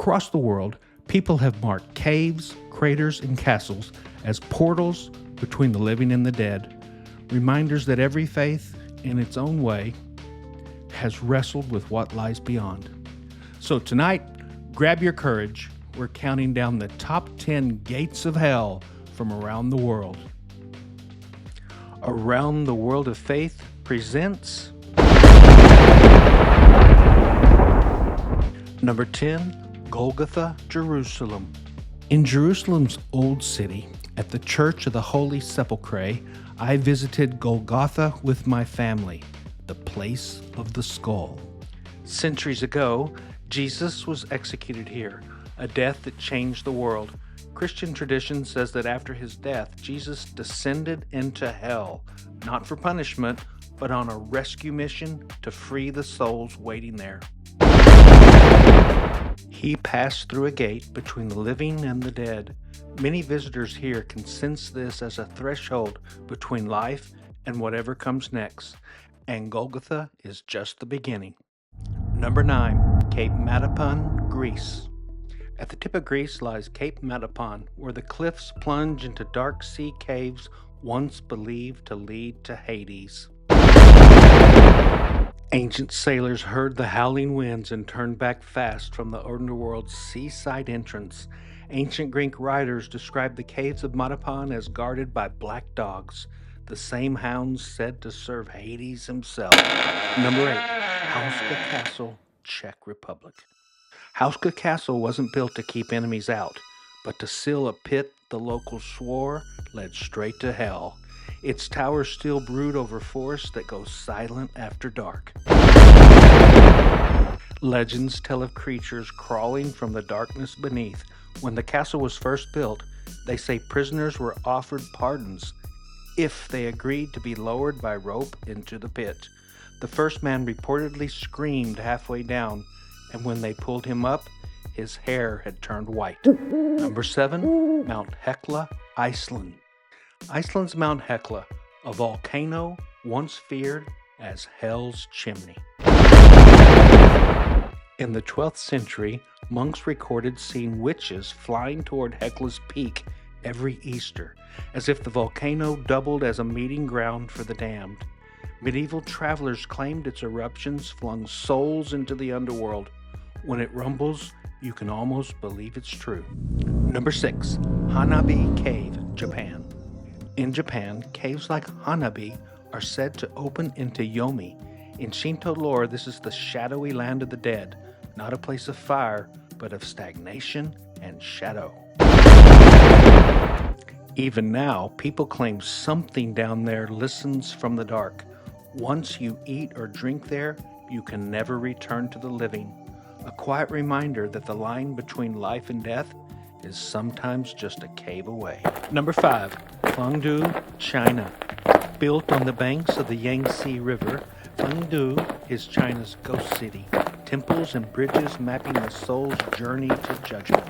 Across the world, people have marked caves, craters, and castles as portals between the living and the dead, reminders that every faith, in its own way, has wrestled with what lies beyond. So tonight, grab your courage. We're counting down the top 10 gates of hell from around the world. Around the World of Faith presents Number 10, Golgotha, Jerusalem. In Jerusalem's Old City, at the Church of the Holy Sepulchre, I visited Golgotha with my family, the place of the skull. Centuries ago, Jesus was executed here, a death that changed the world. Christian tradition says that after his death, Jesus descended into hell, not for punishment, but on a rescue mission to free the souls waiting there. He passed through a gate between the living and the dead. Many visitors here can sense this as a threshold between life and whatever comes next, and Golgotha is just the beginning. Number 9, Cape Matapan, Greece. At the tip of Greece lies Cape Matapan, where the cliffs plunge into dark sea caves once believed to lead to Hades. Ancient sailors heard the howling winds and turned back fast from the underworld's seaside entrance. Ancient Greek writers described the caves of Matapan as guarded by black dogs, the same hounds said to serve Hades himself. Number 8, Houska Castle, Czech Republic. Houska Castle wasn't built to keep enemies out, but to seal a pit the locals swore led straight to hell. Its towers still brood over forests that go silent after dark. Legends tell of creatures crawling from the darkness beneath. When the castle was first built, they say prisoners were offered pardons if they agreed to be lowered by rope into the pit. The first man reportedly screamed halfway down, and when they pulled him up, his hair had turned white. Number 7, Mount Hekla, Iceland. Iceland's Mount Hekla, a volcano once feared as Hell's Chimney. In the 12th century, monks recorded seeing witches flying toward Hekla's peak every Easter, as if the volcano doubled as a meeting ground for the damned. Medieval travelers claimed its eruptions flung souls into the underworld. When it rumbles, you can almost believe it's true. Number 6, Hanibe Cave, Japan. In Japan, caves like Hanibe are said to open into Yomi. In Shinto lore, this is the shadowy land of the dead, not a place of fire, but of stagnation and shadow. Even now, people claim something down there listens from the dark. Once you eat or drink there, you can never return to the living. A quiet reminder that the line between life and death is sometimes just a cave away. Number 5, Fengdu, China. Built on the banks of the Yangtze River, Fengdu is China's ghost city. Temples and bridges mapping the soul's journey to judgment.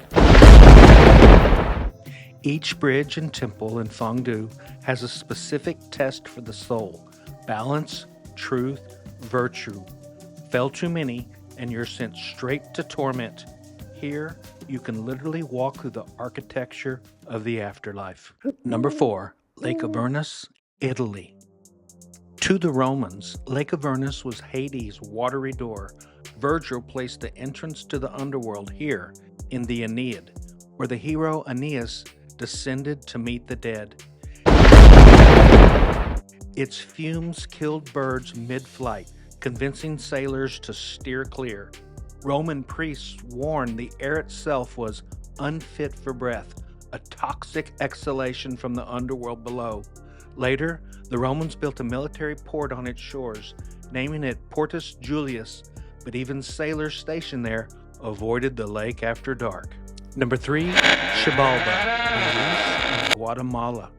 Each bridge and temple in Fengdu has a specific test for the soul: balance, truth, virtue. Fail too many, and you're sent straight to torment. Here, you can literally walk through the architecture of the afterlife. Number 4, Lake Avernus, Italy. To the Romans, Lake Avernus was Hades' watery door. Virgil placed the entrance to the underworld here in the Aeneid, where the hero Aeneas descended to meet the dead. Its fumes killed birds mid-flight, convincing sailors to steer clear. Roman priests warned the air itself was unfit for breath, a toxic exhalation from the underworld below. Later, the Romans built a military port on its shores, naming it Portus Julius, but even sailors stationed there avoided the lake after dark. Number 3, Xibalba Caves in Guatemala.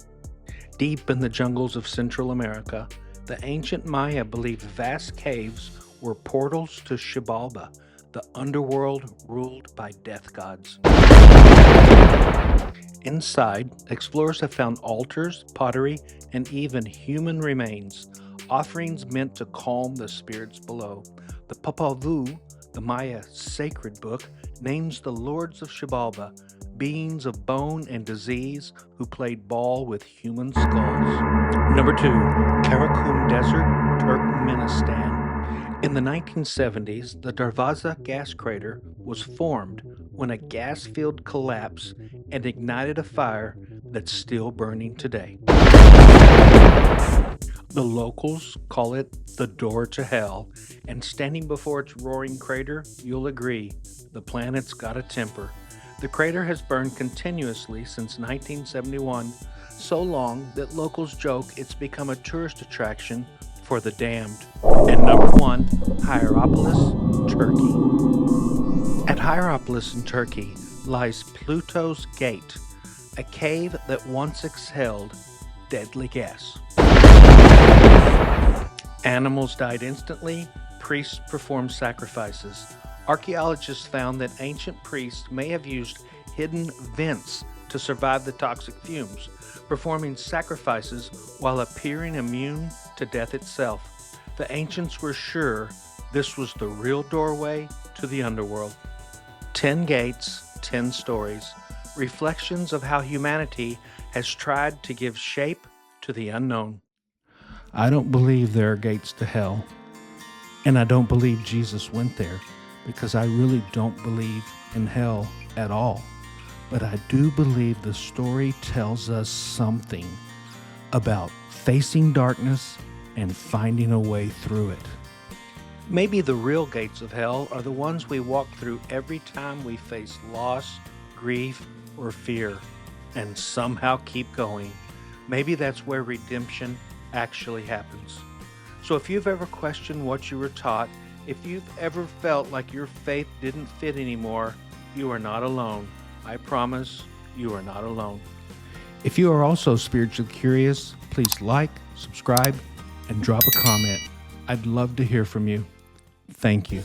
Deep in the jungles of Central America, the ancient Maya believed vast caves were portals to Xibalba, the underworld ruled by death gods. Inside, explorers have found altars, pottery, and even human remains, offerings meant to calm the spirits below. The Popol Vuh, the Maya sacred book, names the lords of Xibalba, beings of bone and disease who played ball with human skulls. Number 2, Karakum Desert, Turkmenistan. In the 1970s, the Darvaza gas crater was formed when a gas field collapsed and ignited a fire that's still burning today. The locals call it the door to hell, and standing before its roaring crater, you'll agree the planet's got a temper. The crater has burned continuously since 1971, so long that locals joke it's become a tourist attraction for the damned. And number 1, Hierapolis, Turkey. At Hierapolis in Turkey lies Pluto's Gate, a cave that once exhaled deadly gas. Animals died instantly, priests performed sacrifices. Archaeologists found that ancient priests may have used hidden vents to survive the toxic fumes, performing sacrifices while appearing immune to death itself. The ancients were sure this was the real doorway to the underworld. 10 gates, 10 stories, reflections of how humanity has tried to give shape to the unknown. I don't believe there are gates to hell, and I don't believe Jesus went there, because I really don't believe in hell at all. But I do believe the story tells us something about facing darkness and finding a way through it. Maybe the real gates of hell are the ones we walk through every time we face loss, grief, or fear, and somehow keep going. Maybe that's where redemption actually happens. So if you've ever questioned what you were taught, if you've ever felt like your faith didn't fit anymore, you are not alone. I promise you are not alone. If you are also spiritually curious, please like, subscribe, and drop a comment. I'd love to hear from you. Thank you.